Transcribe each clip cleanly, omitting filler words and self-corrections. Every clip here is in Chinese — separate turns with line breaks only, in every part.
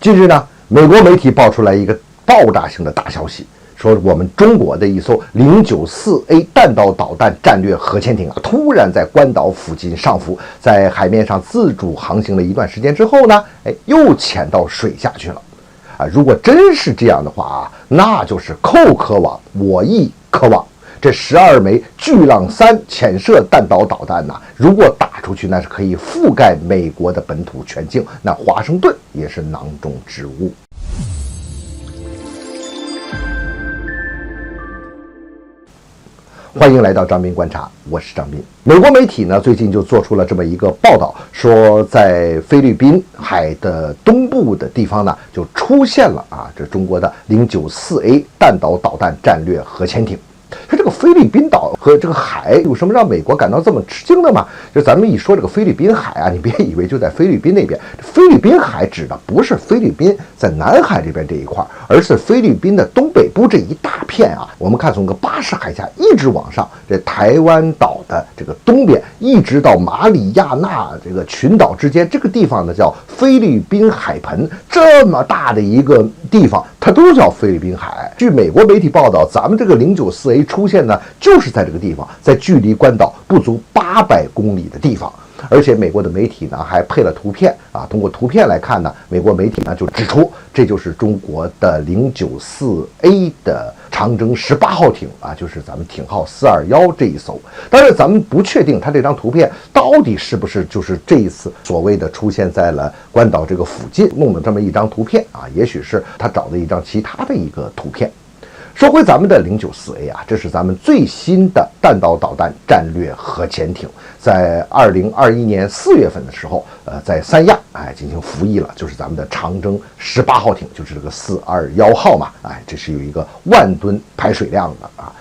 近日呢，美国媒体爆出来一个爆炸性的大消息，说我们中国的一艘094A 弹道导弹战略核潜艇啊，突然在关岛附近上浮，在海面上自主航行了一段时间之后呢，又潜到水下去了。如果真是这样的话啊，那就是寇可网，我亦可网。这12枚巨浪3潜射弹道导弹呢，如果打出去，那是可以覆盖美国的本土全境，那华盛顿也是囊中之物。欢迎来到张斌观察，我是张斌。美国媒体呢最近就做出了这么一个报道，说在菲律宾海的东部的地方呢，就出现了这中国的094A 弹道导弹战略核潜艇。说这个菲律宾岛和这个海有什么让美国感到这么吃惊的吗？就咱们一说这个菲律宾海啊，你别以为就在菲律宾那边，菲律宾海指的不是菲律宾在南海这边这一块，而是菲律宾的东北部这一大片啊。我们看从个巴士海峡一直往上，这台湾岛的这个东边，一直到马里亚纳这个群岛之间，这个地方呢叫菲律宾海盆，这么大的一个地方，它都叫菲律宾海。据美国媒体报道，咱们这个094A 出现呢，就是在这个地方，在距离关岛不足800公里的地方。而且美国的媒体呢还配了图片啊，通过图片来看呢，美国媒体呢就指出，这就是中国的094A 的长征18号艇啊，就是咱们艇号421这一艘。当然咱们不确定它这张图片到底是不是就是这一次所谓的出现在了关岛这个附近弄的这么一张图片啊，也许是他找的一张其他的一个图片。说回咱们的094A 啊，这是咱们最新的弹道导弹战略核潜艇，在2021年4月份的时候，在三亚进行服役了，就是咱们的长征18号艇，就是这个421号嘛，这是有一个10000吨排水量的啊。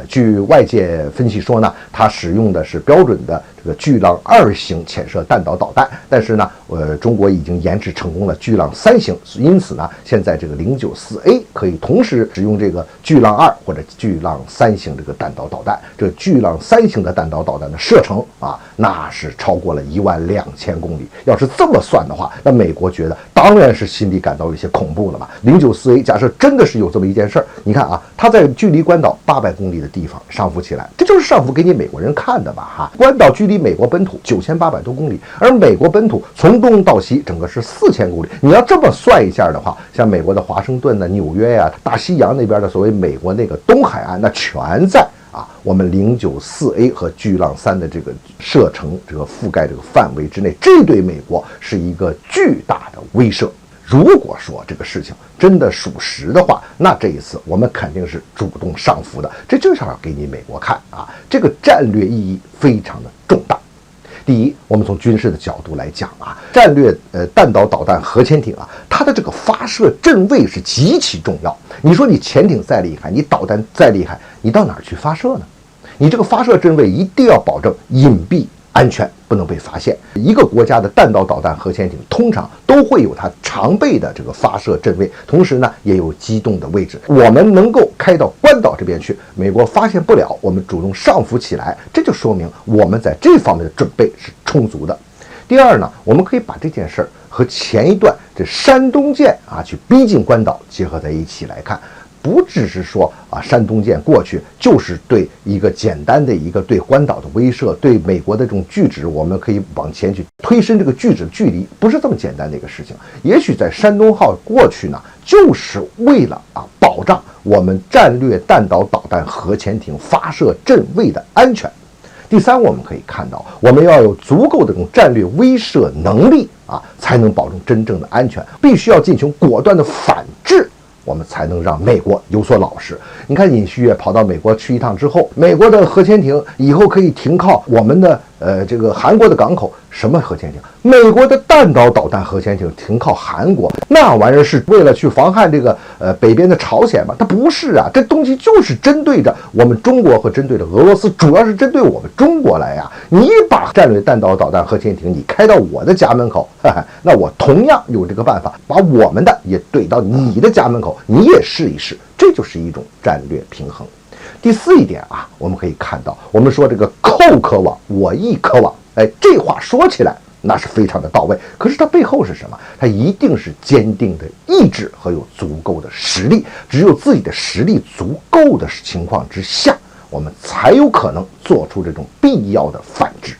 据外界分析说呢，它使用的是标准的这个巨浪2型潜射弹道导弹，但是呢，中国已经研制成功了巨浪3型，因此呢，现在这个094A 可以同时使用这个巨浪2或者巨浪3型这个弹道导弹。这巨浪3型的弹道导弹的射程啊，那是超过了12000公里。要是这么算的话，那美国觉得当然是心里感到有些恐怖了嘛。094A 假设真的是有这么一件事儿，你看啊，它在距离关岛800公里的地方上浮起来，这就是上浮给你美国人看的吧哈。关岛距离美国本土9800多公里，而美国本土从东到西整个是4000公里。你要这么算一下的话，像美国的华盛顿纽约呀、大西洋那边的所谓美国那个东海岸，那全在我们094A 和巨浪3的这个射程这个覆盖这个范围之内，这对美国是一个巨大的威慑。如果说这个事情真的属实的话，那这一次我们肯定是主动上浮的，这就是要给你美国看啊，这个战略意义非常的重大。第一，我们从军事的角度来讲啊，战略弹道导弹核潜艇啊，它的这个发射阵位是极其重要。你说你潜艇再厉害，你导弹再厉害，你到哪儿去发射呢？你这个发射阵位一定要保证隐蔽安全，不能被发现。一个国家的弹道导弹核潜艇通常都会有它常备的这个发射阵位，同时呢也有机动的位置。我们能够开到关岛这边去，美国发现不了，我们主动上浮起来，这就说明我们在这方面的准备是充足的。第二呢，我们可以把这件事儿和前一段这山东舰去逼近关岛结合在一起来看。不只是说山东舰过去就是对一个简单的一个对关岛的威慑，对美国的这种拒止，我们可以往前去推伸这个拒止距离，不是这么简单的一个事情。也许在山东号过去呢，就是为了保障我们战略弹道导弹核潜艇发射阵位的安全。第三，我们可以看到，我们要有足够的这种战略威慑能力才能保证真正的安全，必须要进行果断的反制，我们才能让美国有所老实。你看尹锡悦跑到美国去一趟之后，美国的核潜艇以后可以停靠我们的这个韩国的港口。什么核潜艇？美国的弹道导弹核潜艇停靠韩国，那玩意儿是为了去防范这个北边的朝鲜吗？它不是啊，这东西就是针对着我们中国和针对着俄罗斯，主要是针对我们中国来呀。你把战略弹道导弹核潜艇你开到我的家门口，那我同样有这个办法把我们的也怼到你的家门口，你也试一试，这就是一种战略平衡。第四一点我们可以看到，我们说这个寇可网，我亦可网。这话说起来那是非常的到位。可是它背后是什么？它一定是坚定的意志和有足够的实力。只有自己的实力足够的情况之下，我们才有可能做出这种必要的反制。